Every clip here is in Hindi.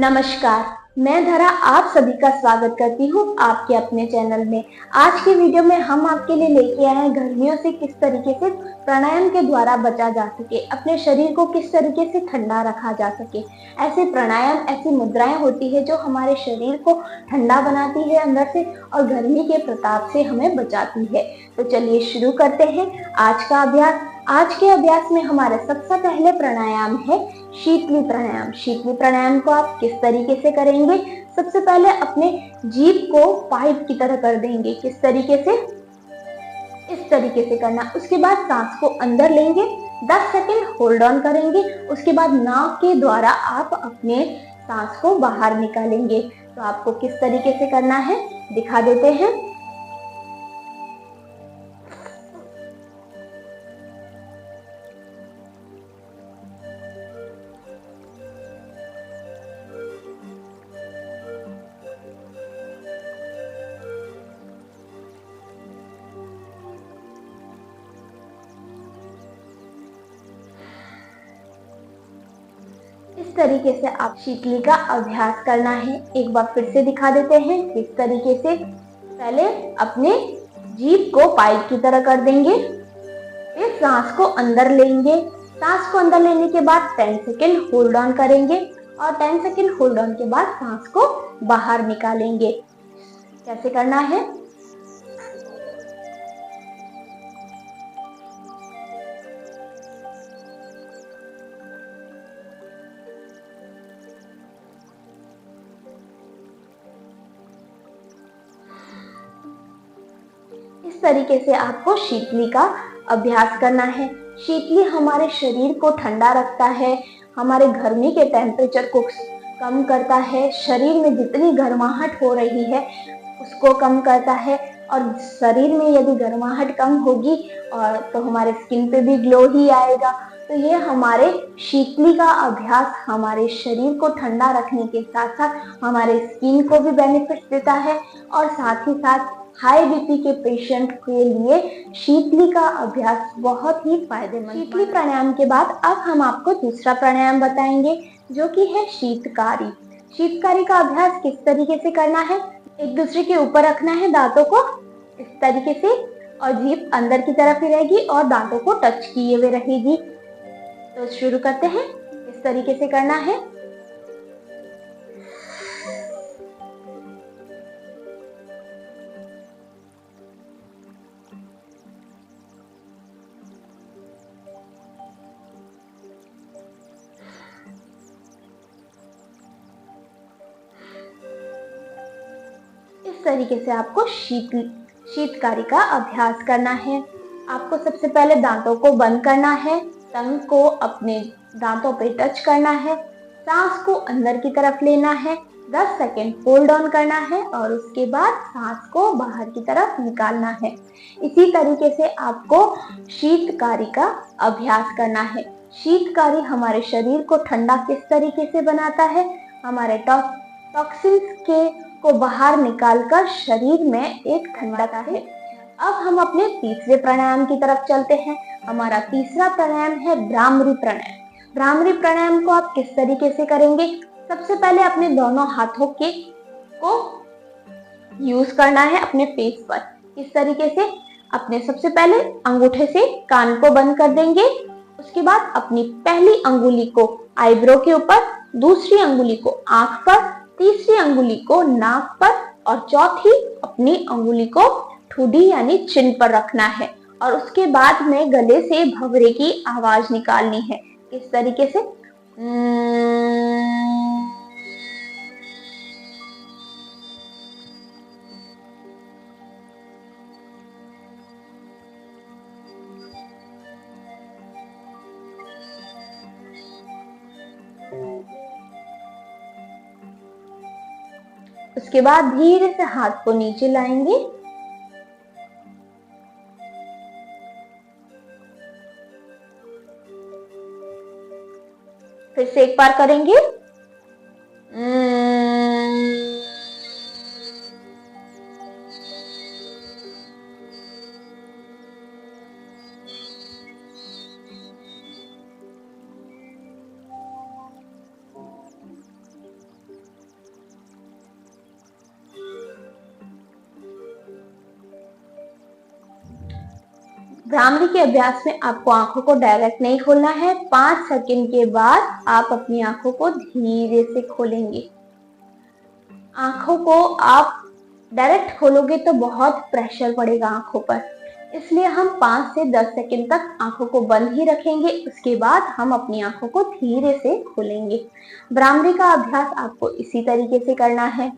नमस्कार, मैं धरा आप सभी का स्वागत करती हूँ आपके अपने चैनल में। आज की वीडियो में हम आपके लिए लेके आए हैं गर्मियों से किस तरीके से प्राणायाम के द्वारा बचा जा सके, अपने शरीर को किस तरीके से ठंडा रखा जा सके। ऐसे प्राणायाम, ऐसी मुद्राएं होती है जो हमारे शरीर को ठंडा बनाती है अंदर से और गर्मी के प्रताप से हमें बचाती है। तो चलिए शुरू करते हैं आज का अभ्यास। आज के अभ्यास में हमारा सबसे पहले प्राणायाम है शीतली प्राणायाम। शीतली प्राणायाम को आप किस तरीके से करेंगे? सबसे पहले अपने जीभ को पाइप की तरह कर देंगे। किस तरीके से? इस तरीके से करना। उसके बाद सांस को अंदर लेंगे, 10 सेकंड होल्ड ऑन करेंगे। उसके बाद नाक के द्वारा आप अपने सांस को बाहर निकालेंगे। तो आपको किस तरीके से करना है दिखा देते हैं। इस तरीके से आप शीतली का अभ्यास करना है। एक बार फिर से दिखा देते हैं किस तरीके से। पहले अपने जीभ को पाइप की तरह कर देंगे, फिर सांस को अंदर लेंगे। सांस को अंदर लेने के बाद 10 सेकेंड होल्ड ऑन करेंगे और 10 सेकेंड होल्ड ऑन के बाद सांस को बाहर निकालेंगे। कैसे करना है? इस तरीके से आपको शीतली का अभ्यास करना है। शीतली हमारे शरीर को ठंडा रखता है, हमारे गर्मी के टेम्परेचर को कम करता है, शरीर में जितनी गर्माहट हो रही है उसको कम करता है। और शरीर में यदि गर्माहट कम होगी और तो हमारे स्किन पे भी ग्लो ही आएगा। तो ये हमारे शीतली का अभ्यास हमारे शरीर को ठंडा रखने के साथ साथ हमारे स्किन को भी बेनिफिट देता है और साथ ही साथ हाई बीपी के पेशेंट के लिए शीतली का अभ्यास बहुत ही फायदेमंद। शीतली प्राणायाम के बाद अब हम आपको दूसरा प्राणायाम बताएंगे जो कि है शीतकारी। शीतकारी का अभ्यास किस तरीके से करना है? एक दूसरे के ऊपर रखना है दांतों को इस तरीके से और जीभ अंदर की तरफ ही रहेगी और दांतों को टच किए हुए रहेगी। तो शुरू करते हैं। इस तरीके से करना है। इस तरीके से आपको शीतकारी का अभ्यास करना है। आपको सबसे पहले दांतों को बंद करना है, टंग को अपने दांतों पे टच करना है, सांस को अंदर की तरफ लेना है, 10 सेकेंड होल्ड ऑन करना है और उसके बाद सांस को बाहर की तरफ निकालना है। इसी तरीके से आपको शीतकारी का अभ्यास करना है। शीतकारी हमारे शरीर को ठंडा किस तरीके से बनाता है? हमारे टॉक्सिन्स को बाहर निकालकर शरीर में एक ठंडक है। अब हम अपने तीसरे प्राणायाम की तरफ चलते हैं। हमारा तीसरा प्राणायाम है भ्रामरी प्राणायाम। भ्रामरी प्राणायाम को आप किस तरीके से करेंगे? सबसे पहले अपने दोनों हाथों को यूज करना है अपने फेस पर। इस तरीके से अपने सबसे पहले अंगूठे से कान को बंद कर देंगे। उसके बाद अपनी पहली अंगुली को आईब्रो के ऊपर, दूसरी अंगुली को आंख पर, तीसरी अंगुली को नाक पर और चौथी अपनी अंगुली को ठुडी यानी चिन पर रखना है। और उसके बाद में गले से भंवरे की आवाज निकालनी है। किस तरीके से? उसके बाद धीरे से हाथ को नीचे लाएंगे। फिर से एक बार करेंगे। भ्रामरी के अभ्यास में आपको आंखों को डायरेक्ट नहीं खोलना है। 5 सेकंड के बाद आप अपनी आंखों को धीरे से खोलेंगे। आंखों को आप डायरेक्ट खोलोगे तो बहुत प्रेशर पड़ेगा आंखों पर, इसलिए हम 5 से 10 सेकंड तक आंखों को बंद ही रखेंगे। उसके बाद हम अपनी आंखों को धीरे से खोलेंगे। भ्रामरी का अभ्यास आपको इसी तरीके से करना है।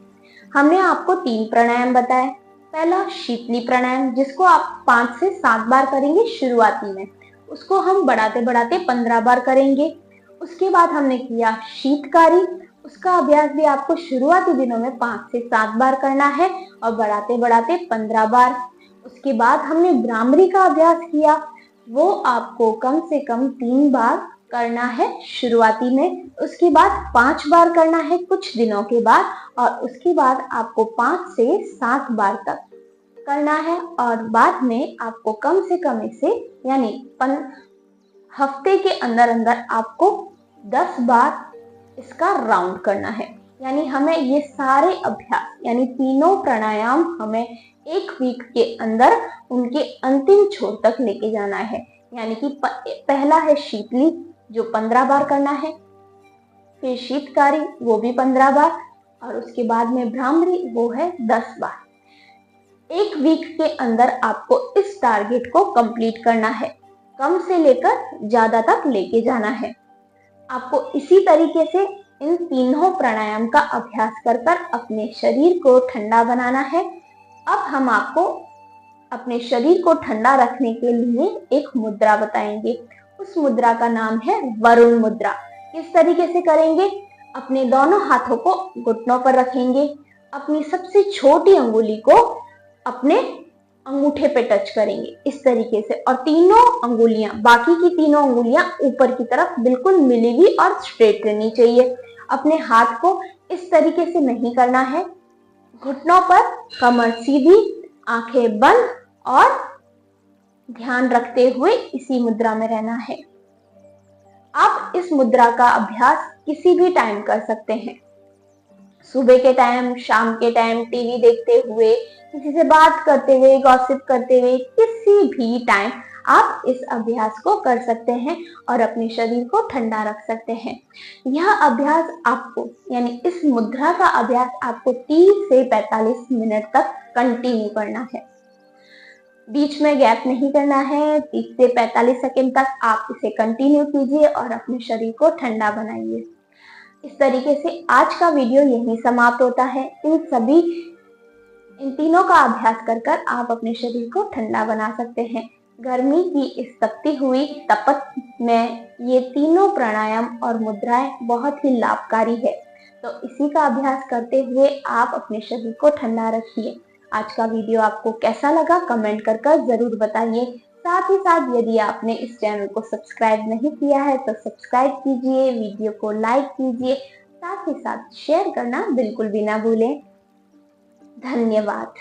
हमने आपको 3 प्राणायाम बताए। पहला शीतली प्राणायाम, जिसको आप 5 से 7 बार करेंगे शुरुआती में, उसको हम बढ़ाते बढ़ाते 15 बार करेंगे। उसके बाद हमने किया शीतकारी, उसका अभ्यास भी आपको शुरुआती दिनों में 5 से 7 बार करना है और बढ़ाते बढ़ाते 15 बार। उसके बाद हमने भ्रामरी का अभ्यास किया, वो आपको कम से कम 3 बार करना है शुरुआती में। उसके बाद 5 बार करना है कुछ दिनों के बाद, और उसके बाद आपको 5 से 7 बार तक करना है, और बाद में आपको कम से कम इसे यानी हफ्ते के अंदर अंदर आपको 10 बार इसका राउंड करना है। यानी हमें ये सारे अभ्यास यानी तीनों प्राणायाम हमें 1 वीक के अंदर उनके अंतिम छोर तक लेके जाना है। यानी कि पहला है शीतली, जो 15 बार करना है, फिर शीतकारी, वो भी 15 बार, और उसके बाद में भ्रामरी, वो है 10 बार। 1 वीक के अंदर आपको इस टारगेट को कंप्लीट करना है, कम से लेकर ज्यादा तक लेके जाना है। आपको इसी तरीके से इन तीनों प्राणायाम का अभ्यास कर कर अपने शरीर को ठंडा बनाना है। अब हम आपको अपने शरीर को ठंडा रखने के लिए एक मुद्रा बताएंगे। उस मुद्रा का नाम है वरुण मुद्रा। किस तरीके से करेंगे? अपने दोनों हाथों को घुटनों पर रखेंगे, अपनी सबसे छोटी अंगुली को अपने अंगूठे पे टच करेंगे इस तरीके से, और तीनों अंगुलियां, बाकी की तीनों अंगुलियां ऊपर की तरफ बिल्कुल मिली हुई और स्ट्रेट रहनी चाहिए। अपने हाथ को इस तरीके से नहीं करना है, घुटनों पर, कमर सीधी, आंखें बंद और ध्यान रखते हुए इसी मुद्रा में रहना है। आप इस मुद्रा का अभ्यास किसी भी टाइम कर सकते हैं, सुबह के टाइम, शाम के टाइम, टीवी देखते हुए, किसी से बात करते हुए, गॉसिप करते हुए, किसी भी टाइम आप इस अभ्यास को कर सकते हैं और अपने शरीर को ठंडा रख सकते हैं। यह अभ्यास आपको यानी इस मुद्रा का अभ्यास आपको 30 से 45 मिनट तक कंटिन्यू करना है, बीच में गैप नहीं करना है। 30 से 45 सेकंड तक आप इसे कंटिन्यू कीजिए और अपने शरीर को ठंडा बनाइए। इस तरीके से आज का वीडियो यहीं समाप्त होता है। इन तीनों का अभ्यास कर कर आप अपने शरीर को ठंडा बना सकते हैं। गर्मी की इस तपती हुई तपत में ये तीनों प्राणायाम और मुद्राएं बहुत ही लाभकारी है, तो इसी का अभ्यास करते हुए आप अपने शरीर को ठंडा रखिए। आज का वीडियो आपको कैसा लगा कमेंट कर कर जरूर बताइए। साथ ही साथ यदि आपने इस चैनल को सब्सक्राइब नहीं किया है तो सब्सक्राइब कीजिए, वीडियो को लाइक कीजिए, साथ ही साथ शेयर करना बिल्कुल भी ना भूलें। धन्यवाद।